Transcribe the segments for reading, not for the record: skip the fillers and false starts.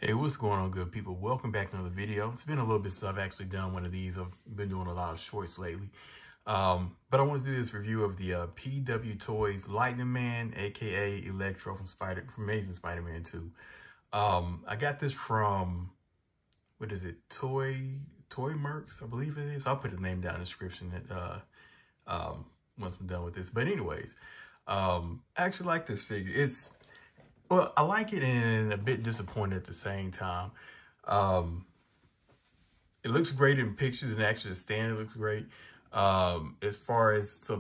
Hey, what's going on, good people? Welcome back to another video. It's been a little bit since I've actually done one of these. I've been doing a lot of shorts lately. But I want to do this review of the PWToys Lightning Man, aka Electro from Amazing Spider-Man 2. I got this from, what is it, Toy Mercs, I believe it is. I'll put the name down in the description once I'm done with this. But anyways, I actually like this figure. Well, I like it and a bit disappointed at the same time. It looks great in pictures, and actually the stand looks great. As far as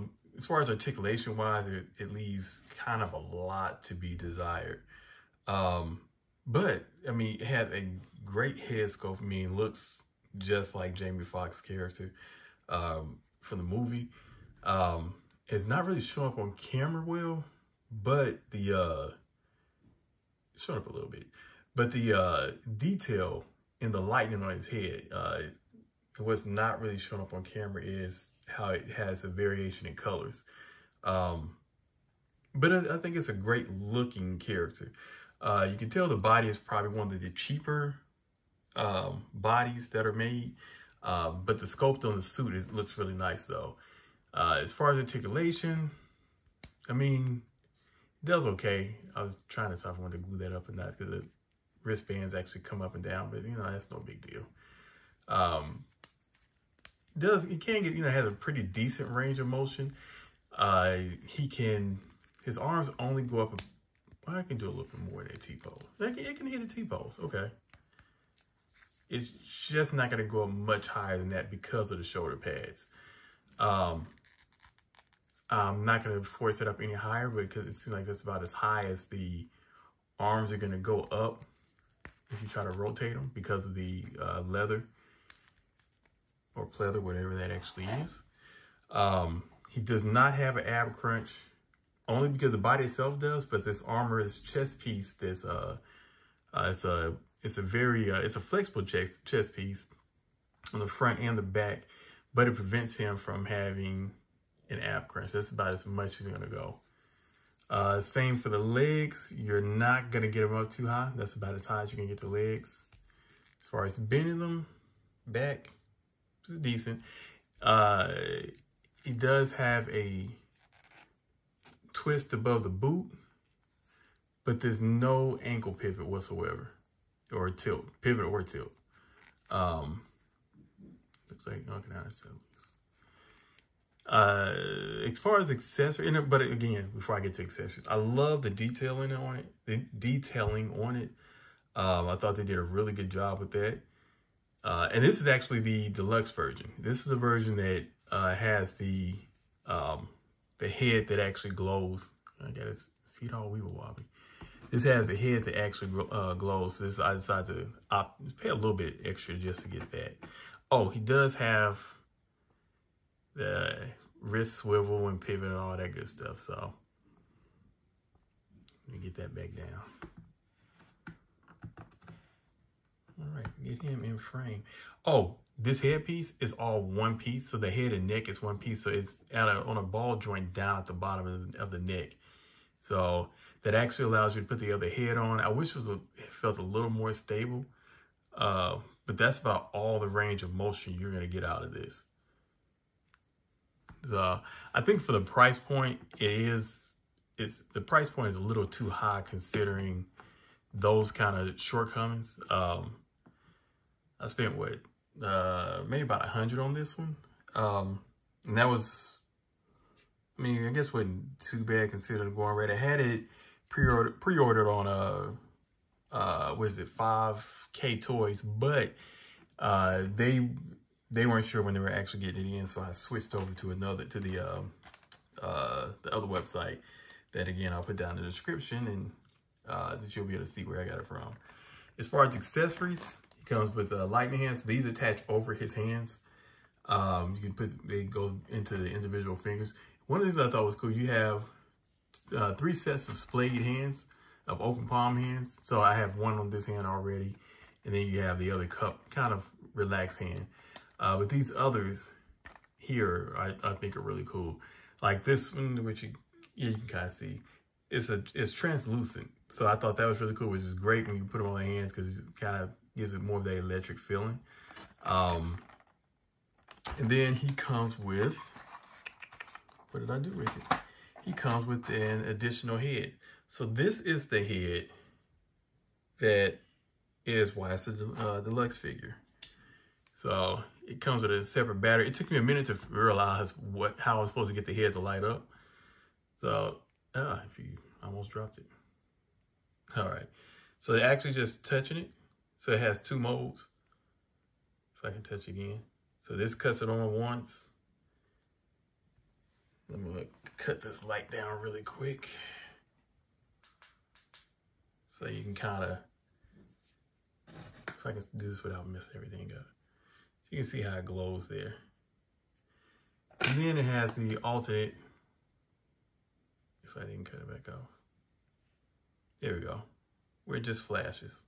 articulation wise, it leaves kind of a lot to be desired. But I mean, it had a great head sculpt. I mean, looks just like Jamie Foxx's character from the movie. It's not really showing up on camera well, but showing up a little bit, but the detail in the lightning on his head, what's not really showing up on camera is how it has a variation in colors. But I think it's a great looking character. You can tell the body is probably one of the cheaper bodies that are made, but the sculpt on the suit looks really nice though. As far as articulation, I mean, that was okay. I was trying to decide if I wanted to glue that up or not, because the wristbands actually come up and down, but you know, that's no big deal. It can get, has a pretty decent range of motion. His arms only go up, well, I can do a little bit more than a T-pose. It can hit a T-pose, okay. It's just not gonna go up much higher than that because of the shoulder pads. I'm not going to force it up any higher because it seems like that's about as high as the arms are going to go up if you try to rotate them because of the leather or pleather, whatever that actually is. He does not have an ab crunch, only because the body itself does, but this armor, this chest piece, it's a flexible chest piece on the front and the back, but it prevents him from having an ab crunch. That's about as much as you're gonna go. Same for the legs. You're not gonna get them up too high. That's about as high as you can get the legs. As far as bending them back, this is decent. He does have a twist above the boot, but there's no ankle pivot whatsoever, or tilt, pivot or tilt. Looks like, okay, now it's loose. As far as accessory, but again, before I get to accessories, I love the detailing on it. I thought they did a really good job with that. And this is actually the deluxe version. This is the version that has the head that actually glows. I got his feet all weevil wobbly. This has the head that actually glows. So I decided to pay a little bit extra just to get that. Oh, he does have the wrist swivel and pivot and all that good stuff. So let me get that back down. All right, get him in frame. Oh, this headpiece is all one piece. So the head and neck is one piece. So it's on a ball joint down at the bottom of the neck. So that actually allows you to put the other head on. I wish it felt a little more stable. But that's about all the range of motion you're gonna get out of this. I think for the price point, the price point is a little too high considering those kind of shortcomings. I spent maybe about $100 on this one, and that was, I mean, I guess wasn't too bad considering going rate. I had it pre-ordered on what is it, 5K Toys, but they weren't sure when they were actually getting it in, so I switched over to the other website that, again, I'll put down in the description, and that you'll be able to see where I got it from. As far as accessories, it comes with lightning hands. These attach over his hands. You can they go into the individual fingers. One of the things I thought was cool, you have 3 sets of splayed hands, of open palm hands. So I have one on this hand already, and then you have the other kind of relaxed hand. But these others here, I think are really cool. Like this one, which you can kind of see, it's translucent, So I thought that was really cool, which is great when you put them on your hands because it kind of gives it more of that electric feeling. And then he comes with, what did I do with it? He comes with an additional head. So this is the head that is why it's a deluxe figure. So it comes with a separate battery. It took me a minute to realize how I was supposed to get the head to light up. So, if you almost dropped it. All right. So they're actually just touching it. So it has 2 modes. If I can touch again. So this cuts it on once. Let me cut this light down really quick. So you can kind of, if I can do this without messing everything up. So you can see how it glows there. And then it has the alternate, if I didn't cut it back off. There we go, where it just flashes.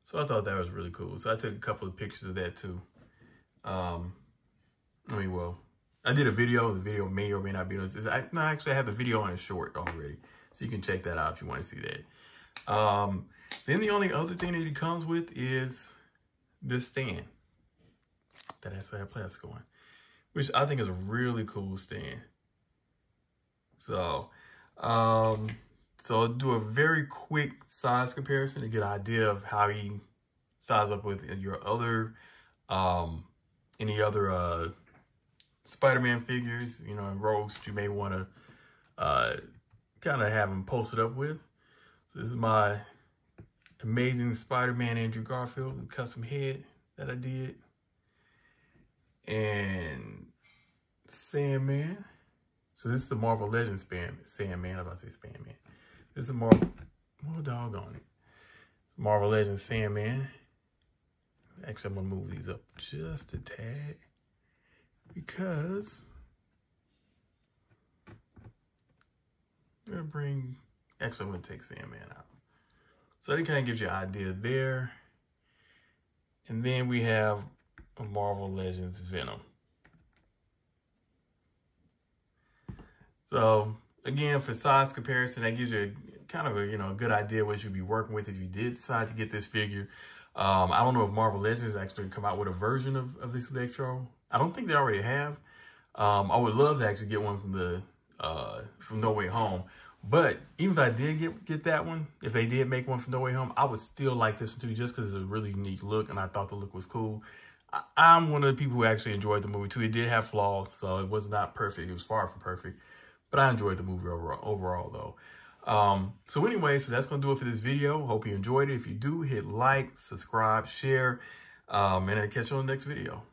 So I thought that was really cool. So I took a couple of pictures of that too. Well, I did a video. The video may or may not be on this. No, actually, I have the video on a short already. So you can check that out if you want to see that. Then the only other thing that it comes with is this stand that actually have plastic on, which I think is a really cool stand. So, so I'll do a very quick size comparison to get an idea of how you size up with your other, any other Spider-Man figures, you know, and rogues that you may want to kind of have them posted up with. So this is my Amazing Spider-Man Andrew Garfield, the custom head that I did. And Sandman. So this is the Marvel Legends Sandman. I'm about to say Sandman. This is Marvel, oh doggone it. It's Marvel Legends Sandman. Actually, I'm gonna move these up just a tad because I'm gonna bring, actually I'm gonna take Sandman out. So that kind of gives you an idea there. And then we have a Marvel Legends Venom. So again, for size comparison, that gives you kind of a, you know, a good idea what you'd be working with if you did decide to get this figure. I don't know if Marvel Legends actually come out with a version of this Electro. I don't think they already have. I would love to actually get one from the from No Way Home. But even if I did get that one, if they did make one from No Way Home, I would still like this one too, just because it's a really unique look, and I thought the look was cool. I'm one of the people who actually enjoyed the movie too. It did have flaws, so it was not perfect. It was far from perfect. But I enjoyed the movie overall though. So anyway, so that's going to do it for this video. Hope you enjoyed it. If you do, hit like, subscribe, share, and I'll catch you on the next video.